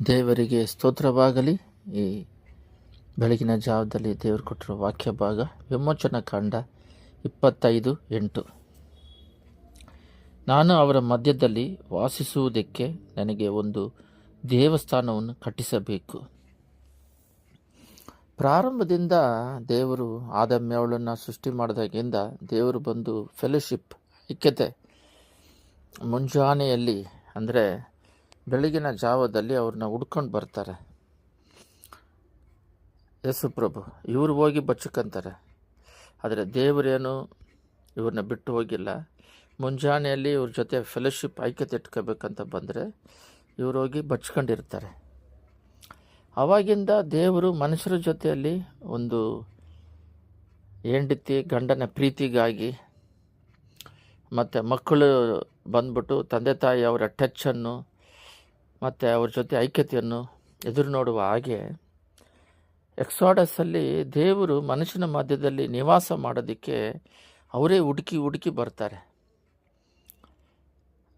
ದೇವರಿಗೆ ಸ್ತೋತ್ರವಾಗಲಿ. ಈ ಬೆಳಗಿನ ಜಾವದಲ್ಲಿ ದೇವರು ಕೊಟ್ಟಿರೋ ವಾಕ್ಯ ಭಾಗ ವಿಮೋಚನ ಕಾಂಡ 25:8. ನಾನು ಅವರ ಮಧ್ಯದಲ್ಲಿ ವಾಸಿಸುವುದಕ್ಕೆ ನನಗೆ ಒಂದು ದೇವಸ್ಥಾನವನ್ನು ಕಟ್ಟಿಸಬೇಕು. ಪ್ರಾರಂಭದಿಂದ ದೇವರು ಆದಮ್ಯವಳನ್ನು ಸೃಷ್ಟಿ ಮಾಡಿದಾಗಿಂದ ದೇವರು ಬಂದು ಫೆಲೋಶಿಪ್, ಐಕ್ಯತೆ, ಮುಂಜಾನೆಯಲ್ಲಿ ಅಂದರೆ ಬೆಳಗಿನ ಜಾವದಲ್ಲಿ ಅವ್ರನ್ನ ಹುಡ್ಕೊಂಡು ಬರ್ತಾರೆ. ಯೇಸು ಪ್ರಭು ಇವರು ಹೋಗಿ ಬಚ್ಚಕಂತಾರೆ, ಆದರೆ ದೇವರೇನು ಇವ್ರನ್ನ ಬಿಟ್ಟು ಹೋಗಿಲ್ಲ. ಮುಂಜಾನೆಯಲ್ಲಿ ಇವ್ರ ಜೊತೆ ಫೆಲೋಶಿಪ್, ಐಕ್ಯತೆ ಇಟ್ಕೋಬೇಕಂತ ಬಂದರೆ ಇವ್ರು ಹೋಗಿ ಬಚ್ಕೊಂಡಿರ್ತಾರೆ. ಆವಾಗಿಂದ ದೇವರು ಮನುಷ್ಯರ ಜೊತೆಯಲ್ಲಿ ಒಂದು ಹೆಂಡತಿ ಗಂಡನ ಪ್ರೀತಿಗಾಗಿ ಮತ್ತು ಮಕ್ಕಳು ಬಂದ್ಬಿಟ್ಟು ತಂದೆ ತಾಯಿ ಅವರ ಟಚ್ಚನ್ನು ಮತ್ತು ಅವ್ರ ಜೊತೆ ಐಕ್ಯತೆಯನ್ನು ಎದುರು ನೋಡುವ ಹಾಗೆ ಎಕ್ಸಾಡಸಲ್ಲಿ ದೇವರು ಮನುಷ್ಯನ ಮಧ್ಯದಲ್ಲಿ ನಿವಾಸ ಮಾಡೋದಕ್ಕೆ ಅವರೇ ಹುಡುಕಿ ಬರ್ತಾರೆ.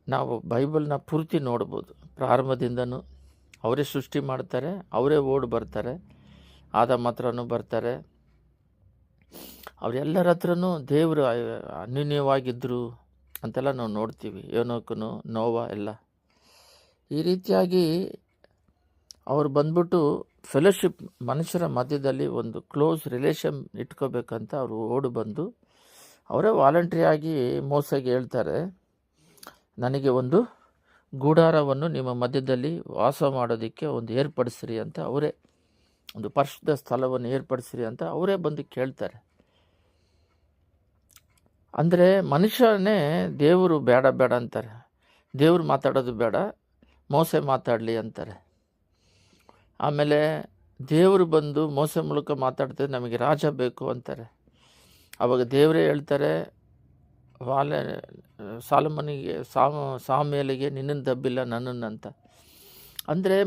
ನಾವು ಬೈಬಲ್ನ ಪೂರ್ತಿ ನೋಡ್ಬೋದು. ಪ್ರಾರಂಭದಿಂದನೂ ಅವರೇ ಸೃಷ್ಟಿ ಮಾಡ್ತಾರೆ, ಅವರೇ ಓಡಿ ಬರ್ತಾರೆ, ಆದಾಮ ಹತ್ರನೂ ಬರ್ತಾರೆ. ಅವರೆಲ್ಲರ ಹತ್ರನೂ ದೇವರು ಅನ್ಯೋನ್ಯವಾಗಿದ್ದರು ಅಂತೆಲ್ಲ ನಾವು ನೋಡ್ತೀವಿ. ಯೋನೋಕನು, ನೋವ ಎಲ್ಲ ಈ ರೀತಿಯಾಗಿ ಅವ್ರು ಬಂದ್ಬಿಟ್ಟು ಫೆಲೋಶಿಪ್, ಮನುಷ್ಯರ ಮಧ್ಯದಲ್ಲಿ ಒಂದು ಕ್ಲೋಸ್ ರಿಲೇಷನ್ ಇಟ್ಕೋಬೇಕಂತ ಅವರು ಓಡಿ ಬಂದು ಅವರೇ ವಾಲಂಟ್ರಿಯಾಗಿ ಮೋಸೆಗೆ ಹೇಳ್ತಾರೆ, ನನಗೆ ಒಂದು ಗೂಡಾರವನ್ನು ನಿಮ್ಮ ಮಧ್ಯದಲ್ಲಿ ವಾಸ ಮಾಡೋದಕ್ಕೆ ಒಂದು ಏರ್ಪಡಿಸ್ರಿ ಅಂತ ಅವರೇ, ಒಂದು ಪರಿಶುದ್ಧ ಸ್ಥಳವನ್ನು ಏರ್ಪಡಿಸ್ರಿ ಅಂತ ಅವರೇ ಬಂದು ಕೇಳ್ತಾರೆ. ಅಂದರೆ ಮನುಷ್ಯನೇ ದೇವರು ಬೇಡ ಅಂತಾರೆ. ದೇವರು ಮಾತಾಡೋದು ಬೇಡ, ಮೋಸೆ ಮಾತಾಡಲಿ ಅಂತಾರೆ. ಆಮೇಲೆ ದೇವರು ಬಂದು ಮೋಸೆ ಮೂಲಕ ಮಾತಾಡ್ತಾರೆ, ನಮಗೆ ರಾಜ ಬೇಕು ಅಂತಾರೆ. ಆವಾಗ ದೇವರೇ ಹೇಳ್ತಾರೆ, ಸಾಲಮನಿಗೆ ಸಾಮೇಲಿಗೆ ನಿನ್ನನ್ನು ದಬ್ಬಿಲ್ಲ ನನ್ನನ್ನಂತ. ಅಂದರೆ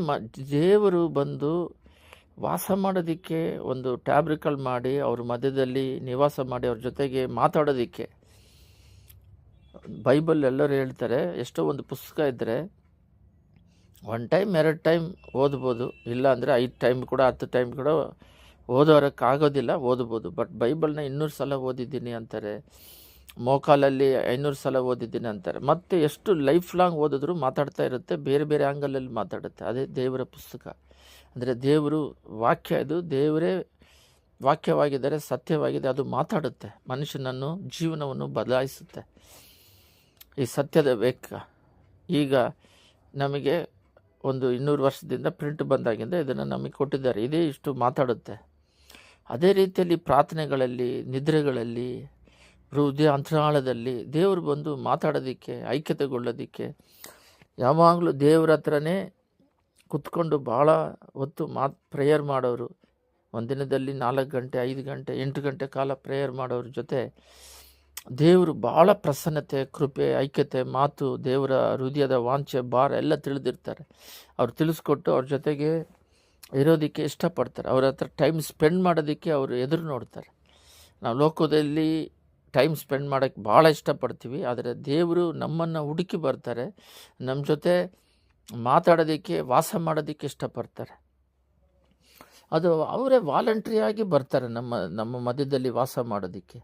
ದೇವರು ಬಂದು ವಾಸ ಮಾಡೋದಕ್ಕೆ ಒಂದು ಟ್ಯಾಬ್ರಿಕಲ್ ಮಾಡಿ ಅವ್ರ ಮಧ್ಯದಲ್ಲಿ ನಿವಾಸ ಮಾಡಿ ಅವ್ರ ಜೊತೆಗೆ ಮಾತಾಡೋದಕ್ಕೆ. ಬೈಬಲ್ ಎಲ್ಲರೂ ಹೇಳ್ತಾರೆ, ಎಷ್ಟೋ ಒಂದು ಪುಸ್ತಕ ಇದ್ದರೆ 1 ಟೈಮ್ 2 ಟೈಮ್ ಓದ್ಬೋದು, ಇಲ್ಲ ಅಂದರೆ 5 ಟೈಮ್ ಕೂಡ 10 ಟೈಮ್ ಕೂಡ ಓದೋರಕ್ಕಾಗೋದಿಲ್ಲ, ಓದ್ಬೋದು. ಬಟ್ ಬೈಬಲ್ನ 200 ಸಲ ಓದಿದ್ದೀನಿ ಅಂತಾರೆ, ಮೋಕಾಲಲ್ಲಿ 500 ಸಲ ಓದಿದ್ದೀನಿ ಅಂತಾರೆ. ಮತ್ತು ಎಷ್ಟು ಲೈಫ್ ಲಾಂಗ್ ಓದಿದ್ರು ಮಾತಾಡ್ತಾ ಇರುತ್ತೆ, ಬೇರೆ ಬೇರೆ ಆ್ಯಂಗಲಲ್ಲಿ ಮಾತಾಡುತ್ತೆ. ಅದೇ ದೇವರ ಪುಸ್ತಕ. ಅಂದರೆ ದೇವರು ವಾಕ್ಯ, ಇದು ದೇವರೇ ವಾಕ್ಯವಾಗಿದ್ದರೆ ಸತ್ಯವಾಗಿದೆ, ಅದು ಮಾತಾಡುತ್ತೆ, ಮನುಷ್ಯನನ್ನು ಜೀವನವನ್ನು ಬದಲಾಯಿಸುತ್ತೆ. ಈ ಸತ್ಯದ ವೇಗ ಈಗ ನಮಗೆ ಒಂದು 200 ವರ್ಷದಿಂದ ಪ್ರಿಂಟ್ ಬಂದಾಗಿಂದ ಇದನ್ನು ನಮಗೆ ಕೊಟ್ಟಿದ್ದಾರೆ. ಇದೇ ಇಷ್ಟು ಮಾತಾಡುತ್ತೆ. ಅದೇ ರೀತಿಯಲ್ಲಿ ಪ್ರಾರ್ಥನೆಗಳಲ್ಲಿ, ನಿದ್ರೆಗಳಲ್ಲಿ, ಹೃದಯ ಅಂತರಾಳದಲ್ಲಿ ದೇವರು ಬಂದು ಮಾತಾಡೋದಕ್ಕೆ, ಐಕ್ಯತೆಗೊಳ್ಳೋದಕ್ಕೆ, ಯಾವಾಗಲೂ ದೇವರ ಹತ್ರನೇ ಕುತ್ಕೊಂಡು ಭಾಳ ಹೊತ್ತು ಪ್ರೇಯರ್ ಮಾಡೋರು. ಒಂದಿನದಲ್ಲಿ 4 ಗಂಟೆ 5 ಗಂಟೆ 8 ಗಂಟೆ ಕಾಲ ಪ್ರೇಯರ್ ಮಾಡೋರ ಜೊತೆ ದೇವರು ಭಾಳ ಪ್ರಸನ್ನತೆ, ಕೃಪೆ, ಐಕ್ಯತೆ, ಮಾತು, ದೇವರ ಹೃದಯದ ವಾಂಛೆ, ಭಾರ ಎಲ್ಲ ತಿಳಿದಿರ್ತಾರೆ. ಅವ್ರು ತಿಳಿಸ್ಕೊಟ್ಟು ಅವ್ರ ಜೊತೆಗೆ ಇರೋದಕ್ಕೆ ಇಷ್ಟಪಡ್ತಾರೆ. ಅವ್ರ ಹತ್ರ ಟೈಮ್ ಸ್ಪೆಂಡ್ ಮಾಡೋದಕ್ಕೆ ಅವರು ಎದುರು ನೋಡ್ತಾರೆ. ನಾವು ಲೋಕದಲ್ಲಿ ಟೈಮ್ ಸ್ಪೆಂಡ್ ಮಾಡೋಕ್ಕೆ ಭಾಳ ಇಷ್ಟಪಡ್ತೀವಿ, ಆದರೆ ದೇವರು ನಮ್ಮನ್ನು ಹುಡುಕಿ ಬರ್ತಾರೆ, ನಮ್ಮ ಜೊತೆ ಮಾತಾಡೋದಕ್ಕೆ, ವಾಸ ಮಾಡೋದಕ್ಕೆ ಇಷ್ಟಪಡ್ತಾರೆ. ಅದು ಅವರೇ ವಾಲಂಟ್ರಿಯಾಗಿ ಬರ್ತಾರೆ ನಮ್ಮ ಮಧ್ಯದಲ್ಲಿ ವಾಸ ಮಾಡೋದಕ್ಕೆ,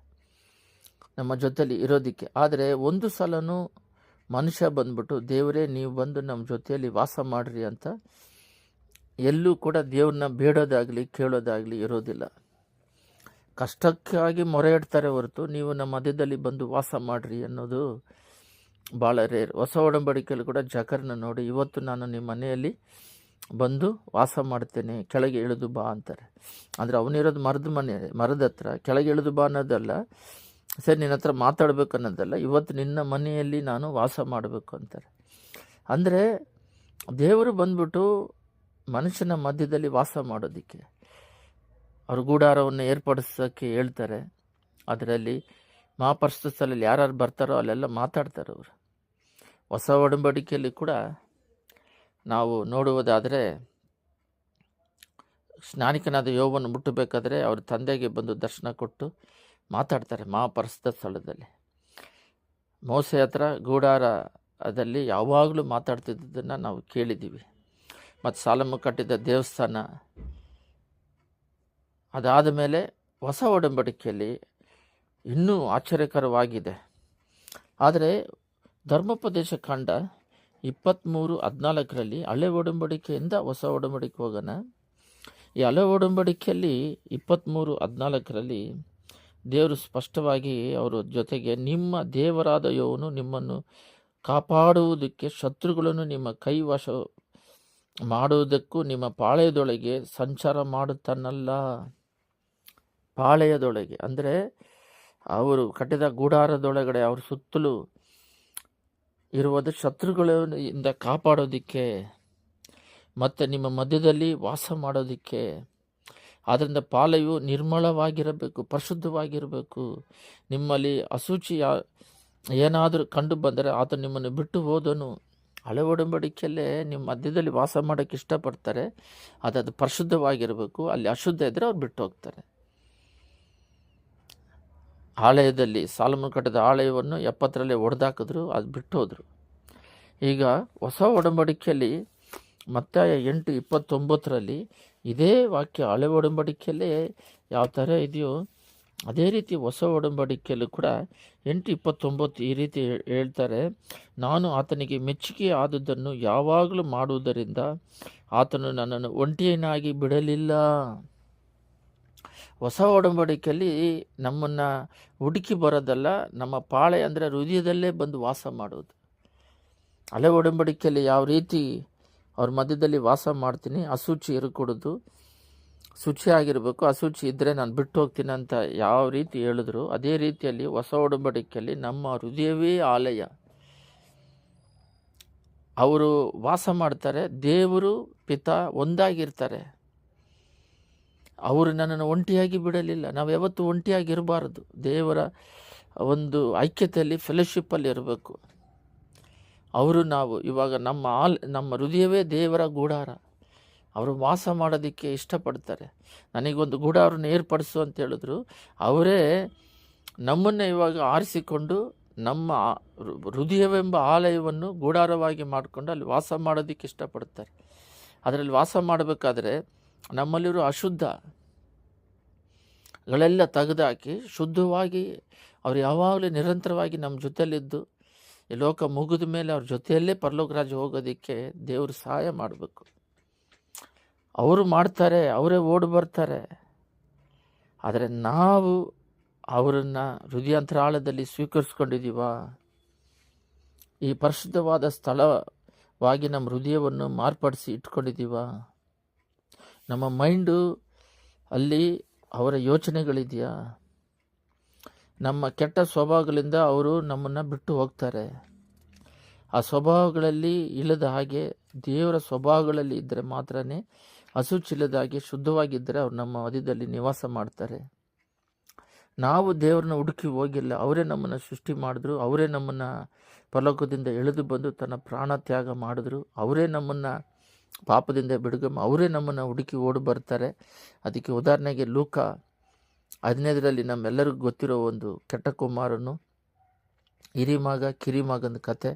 ನಮ್ಮ ಜೊತೆಯಲ್ಲಿ ಇರೋದಕ್ಕೆ. ಆದರೆ ಒಂದು ಸಲನೂ ಮನುಷ್ಯ ಬಂದ್ಬಿಟ್ಟು ದೇವರೇ ನೀವು ಬಂದು ನಮ್ಮ ಜೊತೆಯಲ್ಲಿ ವಾಸ ಮಾಡಿರಿ ಅಂತ ಎಲ್ಲೂ ಕೂಡ ದೇವ್ರನ್ನ ಬೇಡೋದಾಗಲಿ ಕೇಳೋದಾಗಲಿ ಇರೋದಿಲ್ಲ. ಕಷ್ಟಕ್ಕಾಗಿ ಮೊರೆ ಇಡ್ತಾರೆ ಹೊರತು ನೀವು ನಮ್ಮ ಮಧ್ಯದಲ್ಲಿ ಬಂದು ವಾಸ ಮಾಡಿರಿ ಅನ್ನೋದು ಭಾಳ ರೇರ್. ಹೊಸ ಒಡಂಬಡಿಕೆಯಲ್ಲಿ ಕೂಡ ಜಕರ್ನ ನೋಡಿ, ಇವತ್ತು ನಾನು ನಿಮ್ಮ ಮನೆಯಲ್ಲಿ ಬಂದು ವಾಸ ಮಾಡ್ತೇನೆ, ಕೆಳಗೆ ಇಳಿದು ಬಾ ಅಂತಾರೆ. ಅಂದರೆ ಅವನಿರೋದು ಮರದ ಹತ್ರ, ಕೆಳಗೆ ಇಳಿದು ಬಾ ಅನ್ನೋದಲ್ಲ, ಸರಿ ನಿನ್ನ ಹತ್ರ ಮಾತಾಡಬೇಕು ಅನ್ನೋದಲ್ಲ, ಇವತ್ತು ನಿನ್ನ ಮನೆಯಲ್ಲಿ ನಾನು ವಾಸ ಮಾಡಬೇಕು ಅಂತಾರೆ. ಅಂದರೆ ದೇವರು ಬಂದ್ಬಿಟ್ಟು ಮನುಷ್ಯನ ಮಧ್ಯದಲ್ಲಿ ವಾಸ ಮಾಡೋದಕ್ಕೆ ಅವ್ರ ಗೂಡಾರವನ್ನು ಏರ್ಪಡಿಸೋಕ್ಕೆ ಹೇಳ್ತಾರೆ. ಅದರಲ್ಲಿ ಮಹಾಪರಿಶುದ್ಧ ಸ್ಥಳದಲ್ಲಿ ಯಾರ್ಯಾರು ಬರ್ತಾರೋ ಅಲ್ಲೆಲ್ಲ ಮಾತಾಡ್ತಾರೆ ಅವರು. ಹೊಸ ಒಡಂಬಡಿಕೆಯಲ್ಲಿ ಕೂಡ ನಾವು ನೋಡುವುದಾದರೆ, ಸ್ನಾನಿಕನಾದ ಯೋಬನು ಮುಟ್ಟಬೇಕಾದ್ರೆ ಅವ್ರ ತಂದೆಗೆ ಬಂದು ದರ್ಶನ ಕೊಟ್ಟು ಮಾತಾಡ್ತಾರೆ ಮಹಾಪರಿಶುದ್ಧ ಸ್ಥಳದಲ್ಲಿ. ಮೋಸೆ ಹತ್ರ ಗೂಡಾರದಲ್ಲಿ ಯಾವಾಗಲೂ ಮಾತಾಡ್ತಿದ್ದನ್ನು ನಾವು ಕೇಳಿದ್ದೀವಿ. ಮತ್ತು ಸಾಲಮು ಕಟ್ಟಿದ ದೇವಸ್ಥಾನ. ಅದಾದ ಮೇಲೆ ಹೊಸ ಒಡಂಬಡಿಕೆಯಲ್ಲಿ ಇನ್ನೂ ಆಶ್ಚರ್ಯಕರವಾಗಿದೆ. ಆದರೆ ಧರ್ಮೋಪದೇಶ ಕಾಂಡ 23:14 ಹಳೆ ಒಡಂಬಡಿಕೆಯಿಂದ ಹೊಸ ಒಡಂಬಡಿಕೆ ಹೋಗೋಣ. ಈ ಹಳೆ ಒಡಂಬಡಿಕೆಯಲ್ಲಿ 23:14 ದೇವರು ಸ್ಪಷ್ಟವಾಗಿ ಅವರ ಜೊತೆಗೆ, ನಿಮ್ಮ ದೇವರಾದ ಯೆಹೋವನು ನಿಮ್ಮನ್ನು ಕಾಪಾಡುವುದಕ್ಕೆ, ಶತ್ರುಗಳನ್ನು ನಿಮ್ಮ ಕೈವಶ ಮಾಡುವುದಕ್ಕೂ ನಿಮ್ಮ ಪಾಳೆಯದೊಳಗೆ ಸಂಚಾರ ಮಾಡುತ್ತಾನಲ್ಲ. ಪಾಳೆಯದೊಳಗೆ ಅಂದರೆ ಅವರು ಕಟ್ಟಿದ ಗುಡಾರದೊಳಗಡೆ ಅವ್ರ ಸುತ್ತಲೂ ಇರುವುದು ಶತ್ರುಗಳಿಂದ ಕಾಪಾಡೋದಕ್ಕೆ ಮತ್ತು ನಿಮ್ಮ ಮಧ್ಯದಲ್ಲಿ ವಾಸ ಮಾಡೋದಕ್ಕೆ. ಆದ್ದರಿಂದ ಪಾಳೆಯು ನಿರ್ಮಲವಾಗಿರಬೇಕು, ಪರಿಶುದ್ಧವಾಗಿರಬೇಕು. ನಿಮ್ಮಲ್ಲಿ ಅಶುಚಿ ಏನಾದರೂ ಕಂಡು ಬಂದರೆ ಆತ ನಿಮ್ಮನ್ನು ಬಿಟ್ಟು ಹೋದನು. ಹಳೆ ಒಡಂಬಡಿಕೆಯಲ್ಲೇ ನಿಮ್ಮ ಮಧ್ಯದಲ್ಲಿ ವಾಸ ಮಾಡೋಕ್ಕೆ ಇಷ್ಟಪಡ್ತಾರೆ. ಅದು ಪರಿಶುದ್ಧವಾಗಿರಬೇಕು. ಅಲ್ಲಿ ಅಶುದ್ಧ ಇದ್ದರೆ ಅವ್ರು ಬಿಟ್ಟು ಹೋಗ್ತಾರೆ. ಆಲಯದಲ್ಲಿ ಸಾಲಮೋನ ಕಟ್ಟಿದ ಆಲಯವನ್ನು 70ರಲ್ಲಿ ಒಡೆದಾಕಿದ್ರು, ಅದು ಬಿಟ್ಟು ಹೋದರು. ಈಗ ಹೊಸ ಒಡಂಬಡಿಕೆಯಲ್ಲಿ ಮತ್ತಾಯ 8:29 ಇದೇ ವಾಕ್ಯ ಹಳೆ ಒಡಂಬಡಿಕೆಯಲ್ಲೇ ಯಾವ ಥರ ಇದೆಯೋ ಅದೇ ರೀತಿ ಹೊಸ ಒಡಂಬಡಿಕೆಯಲ್ಲೂ ಕೂಡ 8:29 ಈ ರೀತಿ ಹೇಳ್ತಾರೆ, ನಾನು ಆತನಿಗೆ ಮೆಚ್ಚುಗೆ ಆದುದನ್ನು ಯಾವಾಗಲೂ ಮಾಡುವುದರಿಂದ ಆತನು ನನ್ನನ್ನು ಒಂಟಿಯನ್ನಾಗಿ ಬಿಡಲಿಲ್ಲ. ಹೊಸ ಒಡಂಬಡಿಕೆಯಲ್ಲಿ ನಮ್ಮನ್ನು ಹುಡುಕಿ ಬರೋದಲ್ಲ, ನಮ್ಮ ಪಾಳೆ ಅಂದರೆ ಹೃದಯದಲ್ಲೇ ಬಂದು ವಾಸ ಮಾಡೋದು. ಹಳೆ ಒಡಂಬಡಿಕೆಯಲ್ಲಿ ಯಾವ ರೀತಿ ಅವ್ರ ಮಧ್ಯದಲ್ಲಿ ವಾಸ ಮಾಡ್ತೀನಿ, ಅಶುಚಿ ಇರಕೂಡದು, ಶುಚಿಯಾಗಿರಬೇಕು, ಅಶುಚಿ ಇದ್ದರೆ ನಾನು ಬಿಟ್ಟು ಹೋಗ್ತೀನಿ ಅಂತ ಯಾವ ರೀತಿ ಹೇಳಿದ್ರು, ಅದೇ ರೀತಿಯಲ್ಲಿ ಹೊಸ ಒಡಂಬಡಿಕೆಯಲ್ಲಿ ನಮ್ಮ ಹೃದಯವೇ ಆಲಯ. ಅವರು ವಾಸ ಮಾಡ್ತಾರೆ. ದೇವರು ಪಿತಾ ಒಂದಾಗಿರ್ತಾರೆ. ಅವರು ನನ್ನನ್ನು ಒಂಟಿಯಾಗಿ ಬಿಡಲಿಲ್ಲ. ನಾವು ಯಾವತ್ತೂ ಒಂಟಿಯಾಗಿರಬಾರದು. ದೇವರ ಒಂದು ಐಕ್ಯತೆಯಲ್ಲಿ, ಫೆಲೋಶಿಪ್ಪಲ್ಲಿ ಇರಬೇಕು. ಅವರು ನಾವು ಇವಾಗ ನಮ್ಮ ಹೃದಯವೇ ದೇವರ ಗೂಡಾರ. ಅವರು ವಾಸ ಮಾಡೋದಕ್ಕೆ ಇಷ್ಟಪಡ್ತಾರೆ. ನನಗೊಂದು ಗೂಡಾರನ್ನು ಏರ್ಪಡಿಸು ಅಂತ ಹೇಳಿದ್ರು. ಅವರೇ ನಮ್ಮನ್ನು ಇವಾಗ ಆರಿಸಿಕೊಂಡು ನಮ್ಮ ಹೃದಯವೆಂಬ ಆಲಯವನ್ನು ಗೂಡಾರವಾಗಿ ಮಾಡಿಕೊಂಡು ಅಲ್ಲಿ ವಾಸ ಮಾಡೋದಕ್ಕೆ ಇಷ್ಟಪಡ್ತಾರೆ. ಅದರಲ್ಲಿ ವಾಸ ಮಾಡಬೇಕಾದ್ರೆ ನಮ್ಮಲ್ಲಿರೋ ಅಶುದ್ಧಗಳೆಲ್ಲ ತೆಗೆದುಹಾಕಿ ಶುದ್ಧವಾಗಿ ಅವ್ರು ಯಾವಾಗಲೂ ನಿರಂತರವಾಗಿ ನಮ್ಮ ಜೊತೆಯಲ್ಲಿದ್ದು ಈ ಲೋಕ ಮುಗಿದ ಮೇಲೆ ಅವ್ರ ಜೊತೆಯಲ್ಲೇ ಪರಲೋಕ ರಾಜ್ಯ ಹೋಗೋದಕ್ಕೆ ದೇವರು ಸಹಾಯ ಮಾಡಬೇಕು. ಅವರು ಮಾಡ್ತಾರೆ, ಅವರೇ ಓಡಿ ಬರ್ತಾರೆ. ಆದರೆ ನಾವು ಅವರನ್ನು ಹೃದಯಾಂತರಾಳದಲ್ಲಿ ಸ್ವೀಕರಿಸ್ಕೊಂಡಿದ್ದೀವ? ಈ ಪರಿಶುದ್ಧವಾದ ಸ್ಥಳವಾಗಿ ನಮ್ಮ ಹೃದಯವನ್ನು ಮಾರ್ಪಡಿಸಿ ಇಟ್ಕೊಂಡಿದ್ದೀವ? ನಮ್ಮ ಮೈಂಡು ಅಲ್ಲಿ ಅವರ ಯೋಚನೆಗಳಿದೆಯಾ? ನಮ್ಮ ಕೆಟ್ಟ ಸ್ವಭಾವಗಳಿಂದ ಅವರು ನಮ್ಮನ್ನು ಬಿಟ್ಟು ಹೋಗ್ತಾರೆ. ಆ ಸ್ವಭಾವಗಳಲ್ಲಿ ಇಲ್ಲದ ಹಾಗೆ ದೇವರ ಸ್ವಭಾವಗಳಲ್ಲಿ ಇದ್ದರೆ ಮಾತ್ರ, ಅಶುಚಿಲ್ಲದ ಹಾಗೆ ಶುದ್ಧವಾಗಿದ್ದರೆ ಅವ್ರು ನಮ್ಮ ಮಧ್ಯದಲ್ಲಿ ನಿವಾಸ ಮಾಡ್ತಾರೆ. ನಾವು ದೇವ್ರನ್ನ ಹುಡುಕಿ ಹೋಗಿಲ್ಲ. ಅವರೇ ನಮ್ಮನ್ನು ಸೃಷ್ಟಿ ಮಾಡಿದ್ರು. ಅವರೇ ನಮ್ಮನ್ನು ಪರಲೋಕದಿಂದ ಎಳೆದು ಬಂದು ತನ್ನ ಪ್ರಾಣ ತ್ಯಾಗ ಮಾಡಿದ್ರು. ಅವರೇ ನಮ್ಮನ್ನು ಪಾಪದಿಂದ ಬಿಡುಗಡೆ, ಅವರೇ ನಮ್ಮನ್ನು ಹುಡುಕಿ ಓಡಿ ಬರ್ತಾರೆ. ಅದಕ್ಕೆ ಉದಾಹರಣೆಗೆ ಲೂಕ 15 ನಮ್ಮೆಲ್ಲರಿಗೂ ಗೊತ್ತಿರೋ ಒಂದು ಕೆಟ್ಟ ಕುಮಾರನು, ಹಿರಿಮಗ ಕಿರಿಮಗನ ಕತೆ.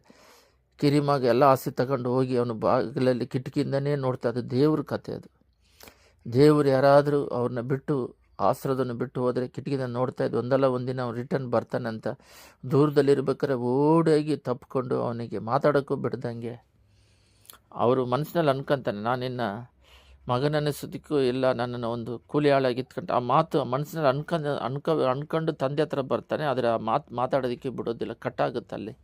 ಕಿರಿಮಗ ಎಲ್ಲ ಆಸೆ ತಗೊಂಡು ಹೋಗಿ ಅವನು ಬಾಗಿಲಲ್ಲಿ ಕಿಟಕಿಯಿಂದನೇ ನೋಡ್ತಾ, ಅದು ದೇವ್ರ ಕತೆ. ಅದು ದೇವರು ಯಾರಾದರೂ ಅವ್ರನ್ನ ಬಿಟ್ಟು ಆಶ್ರದನ್ನು ಬಿಟ್ಟು ಹೋದರೆ ಕಿಟಕಿಯಿಂದ ನೋಡ್ತಾ ಇದ್ದು, ಒಂದಲ್ಲ ಒಂದಿನ ಅವ್ನು ರಿಟರ್ನ್ ಬರ್ತಾನಂತ. ದೂರದಲ್ಲಿರ್ಬೇಕಾದ್ರೆ ಓಡಾಗಿ ತಪ್ಪಿಕೊಂಡು ಅವನಿಗೆ ಮಾತಾಡೋಕ್ಕೂ ಬಿಡ್ದಂಗೆ ಅವರು ಮನಸ್ಸಿನಲ್ಲಿ ಅನ್ಕೊಂತಾನೆ, ನಾನಿನ್ನ ಮಗನನ್ನಿಸೋದಕ್ಕೂ ಇಲ್ಲ, ನನ್ನನ್ನು ಒಂದು ಕೂಲಿ ಆಳಾಗಿ ಇತ್ಕೊಂಡು ಆ ಮಾತು ಮನಸ್ಸಿನಲ್ಲಿ ಅನ್ಕೊಂಡು ತಂದೆ ಹತ್ರ ಬರ್ತಾನೆ. ಆದರೆ ಆ ಮಾತಾಡೋದಕ್ಕೆ ಬಿಡೋದಿಲ್ಲ, ಕಟ್ಟಾಗುತ್ತೆ ಅಲ್ಲಿ.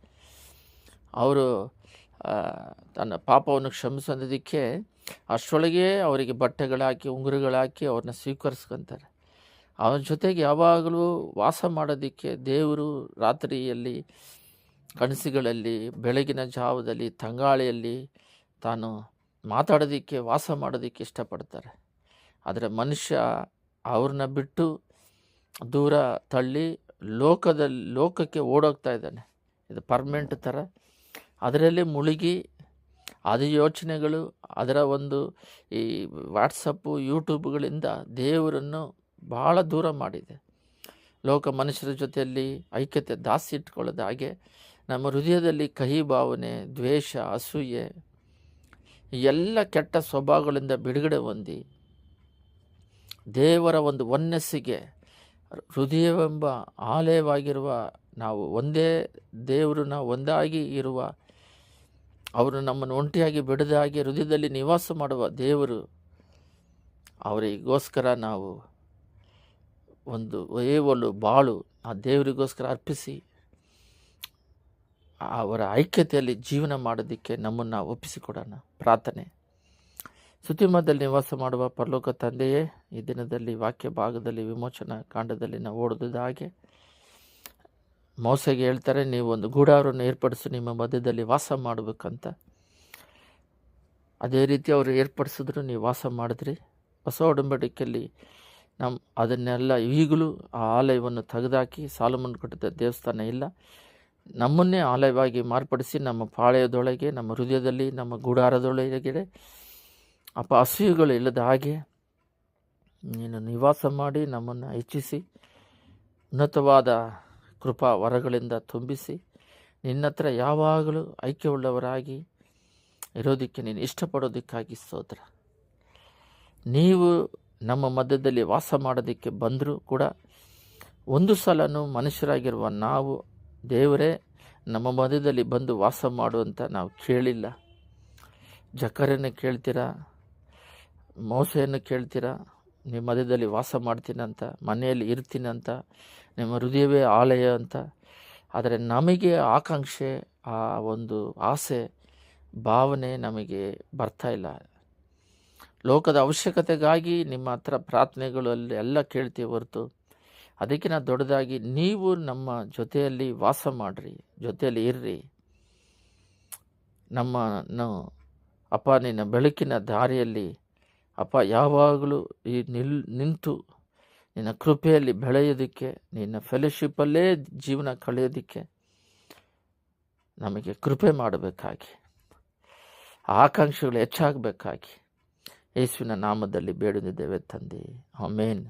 ಅವರು ತನ್ನ ಪಾಪವನ್ನು ಕ್ಷಮಿಸೋದಕ್ಕೆ ಅಷ್ಟರೊಳಗೆ ಅವರಿಗೆ ಬಟ್ಟೆಗಳಾಕಿ ಉಂಗುರಗಳಾಕಿ ಅವ್ರನ್ನ ಸ್ವೀಕರಿಸ್ಕೊತಾರೆ. ಅವನ ಜೊತೆಗೆ ಯಾವಾಗಲೂ ವಾಸ ಮಾಡೋದಕ್ಕೆ ದೇವರು ರಾತ್ರಿಯಲ್ಲಿ, ಕನಸುಗಳಲ್ಲಿ, ಬೆಳಗಿನ ಜಾವದಲ್ಲಿ, ತಂಗಾಳಿಯಲ್ಲಿ ತಾನು ಮಾತಾಡೋದಕ್ಕೆ, ವಾಸ ಮಾಡೋದಕ್ಕೆ ಇಷ್ಟಪಡ್ತಾರೆ. ಆದರೆ ಮನುಷ್ಯ ಅವ್ರನ್ನ ಬಿಟ್ಟು ದೂರ ತಳ್ಳಿ ಲೋಕಕ್ಕೆ ಓಡೋಗ್ತಾ ಇದ್ದಾನೆ. ಇದು ಪರ್ಮನೆಂಟ್ ಥರ. ಅದರಲ್ಲೇ ಮುಳುಗಿ ಅದು ಯೋಚನೆಗಳು, ಅದರ ಒಂದು ಈ ವಾಟ್ಸಪ್ಪು, ಯೂಟ್ಯೂಬ್ಗಳಿಂದ ದೇವರನ್ನು ಭಾಳ ದೂರ ಮಾಡಿದೆ. ಲೋಕ ಮನುಷ್ಯರ ಜೊತೆಯಲ್ಲಿ ಐಕ್ಯತೆ ದಾಸ್ತಿ ಇಟ್ಕೊಳ್ಳೋದು. ಹಾಗೆ ನಮ್ಮ ಹೃದಯದಲ್ಲಿ ಕಹಿ ಭಾವನೆ, ದ್ವೇಷ, ಅಸೂಯೆ ಈ ಎಲ್ಲ ಕೆಟ್ಟ ಸ್ವಭಾವಗಳಿಂದ ಬಿಡುಗಡೆ ಹೊಂದಿ ದೇವರ ಒಂದು ಒನ್ನೆಸ್ಸಿಗೆ ಹೃದಯವೆಂಬ ಆಲಯವಾಗಿರುವ ನಾವು ಒಂದೇ ದೇವರು ನಾವು ಒಂದಾಗಿ ಇರುವ ಅವರು ನಮ್ಮನ್ನು ಒಂಟಿಯಾಗಿ ಬಿಡದಾಗಿ ಹೃದಯದಲ್ಲಿ ನಿವಾಸ ಮಾಡುವ ದೇವರು ಅವರಿಗೋಸ್ಕರ ನಾವು ಒಂದು ಏವಲು ಬಾಳು ಆ ದೇವರಿಗೋಸ್ಕರ ಅರ್ಪಿಸಿ ಅವರ ಐಕ್ಯತೆಯಲ್ಲಿ ಜೀವನ ಮಾಡೋದಕ್ಕೆ ನಮ್ಮನ್ನು ಒಪ್ಪಿಸಿಕೊಡೋಣ. ಪ್ರಾರ್ಥನೆ. ಸ್ತುತಿಮಯದಲ್ಲಿ ನಿವಾಸ ಮಾಡುವ ಪರಲೋಕ ತಂದೆಯೇ, ಈ ದಿನದಲ್ಲಿ ವಾಕ್ಯ ಭಾಗದಲ್ಲಿ ವಿಮೋಚನಾ ಕಾಂಡದಲ್ಲಿ ನಾವು ಓಡಿದ ಹಾಗೆ ಮೋಸೆಗೆ ಹೇಳ್ತಾರೆ, ನೀವು ಒಂದು ಗೂಡಾರವನ್ನು ಏರ್ಪಡಿಸಿ ನಿಮ್ಮ ಮಧ್ಯದಲ್ಲಿ ವಾಸ ಮಾಡಬೇಕಂತ. ಅದೇ ರೀತಿ ಅವರು ಏರ್ಪಡಿಸಿದ್ರು, ನೀವು ವಾಸ ಮಾಡಿದ್ರಿ. ಹೊಸ ಒಡಂಬಡಿಕೆಯಲ್ಲಿ ಅದನ್ನೆಲ್ಲ ಈಗಲೂ ಆ ಆಲಯವನ್ನು ತೆಗೆದಾಕಿ ಸಾಲೋಮನ್ ಕಟ್ಟಿದ ದೇವಸ್ಥಾನ ಇಲ್ಲ, ನಮ್ಮನ್ನೇ ಆಲಯವಾಗಿ ಮಾರ್ಪಡಿಸಿ ನಮ್ಮ ಪಾಳೆಯದೊಳಗೆ, ನಮ್ಮ ಹೃದಯದಲ್ಲಿ, ನಮ್ಮ ಗೂಡಾರದೊಳಗೆ ಅಸೂಯೆಗಳು ಇಲ್ಲದ ಹಾಗೆ ನೀನು ನಿವಾಸ ಮಾಡಿ ನಮ್ಮನ್ನು ಹೆಚ್ಚಿಸಿ ಉನ್ನತವಾದ ಕೃಪಾ ವರಗಳಿಂದ ತುಂಬಿಸಿ ನಿನ್ನ ಹತ್ರ ಯಾವಾಗಲೂ ಐಕ್ಯವುಳ್ಳವರಾಗಿ ಇರೋದಕ್ಕೆ ನೀನು ಇಷ್ಟಪಡೋದಕ್ಕಾಗಿ ಸ್ತೋತ್ರ. ನೀವು ನಮ್ಮ ಮಧ್ಯದಲ್ಲಿ ವಾಸ ಮಾಡೋದಕ್ಕೆ ಬಂದರೂ ಕೂಡ ಒಂದು ಸಲನೂ ಮನುಷ್ಯರಾಗಿರುವ ನಾವು ದೇವರೇ ನಮ್ಮ ಮಧ್ಯದಲ್ಲಿ ಬಂದು ವಾಸ ಮಾಡುವಂತ ನಾವು ಕೇಳಿಲ್ಲ. ಜಕರ್ಯನ ಕೇಳ್ತೀರಾ, ಮೋಸೆಯನ್ನು ಕೇಳ್ತೀರಾ, ನಿಮ್ಮ ಮಧ್ಯದಲ್ಲಿ ವಾಸ ಮಾಡ್ತೀನಂತ, ಮನೆಯಲ್ಲಿ ಇರ್ತೀನಂತ, ನಿಮ್ಮ ಹೃದಯವೇ ಆಲಯ ಅಂತ. ಆದರೆ ನಮಗೆ ಆಕಾಂಕ್ಷೆ, ಆ ಒಂದು ಆಸೆ ಭಾವನೆ ನಮಗೆ ಬರ್ತಾ ಇಲ್ಲ. ಲೋಕದ ಅವಶ್ಯಕತೆಗಾಗಿ ನಿಮ್ಮ ಹತ್ರ ಪ್ರಾರ್ಥನೆಗಳಲ್ಲಿ ಎಲ್ಲ ಕೇಳ್ತೀವಿ ಹೊರತು ಅದಕ್ಕಿಂತ ದೊಡ್ಡದಾಗಿ ನೀವು ನಮ್ಮ ಜೊತೆಯಲ್ಲಿ ವಾಸ ಮಾಡಿರಿ, ಜೊತೆಯಲ್ಲಿ ಇರ್ರಿ. ನಮ್ಮನ್ನು ಅಪ್ಪ ನಿನ್ನ ಬೆಳಕಿನ ದಾರಿಯಲ್ಲಿ ಅಪ್ಪ ಯಾವಾಗಲೂ ನಿಂತು ನಿನ್ನ ಕೃಪೆಯಲ್ಲಿ ಬೆಳೆಯೋದಕ್ಕೆ, ನಿನ್ನ ಫೆಲೋಶಿಪ್ಪಲ್ಲೇ ಜೀವನ ಕಳೆಯೋದಕ್ಕೆ ನಮಗೆ ಕೃಪೆ ಮಾಡಬೇಕಾಗಿ, ಆಕಾಂಕ್ಷೆಗಳು ಹೆಚ್ಚಾಗಬೇಕಾಗಿ ಯೇಸುವಿನ ನಾಮದಲ್ಲಿ ಬೇಡುತ್ತಿದ್ದೇವೆ ತಂದೆ. ಆಮೆನ್.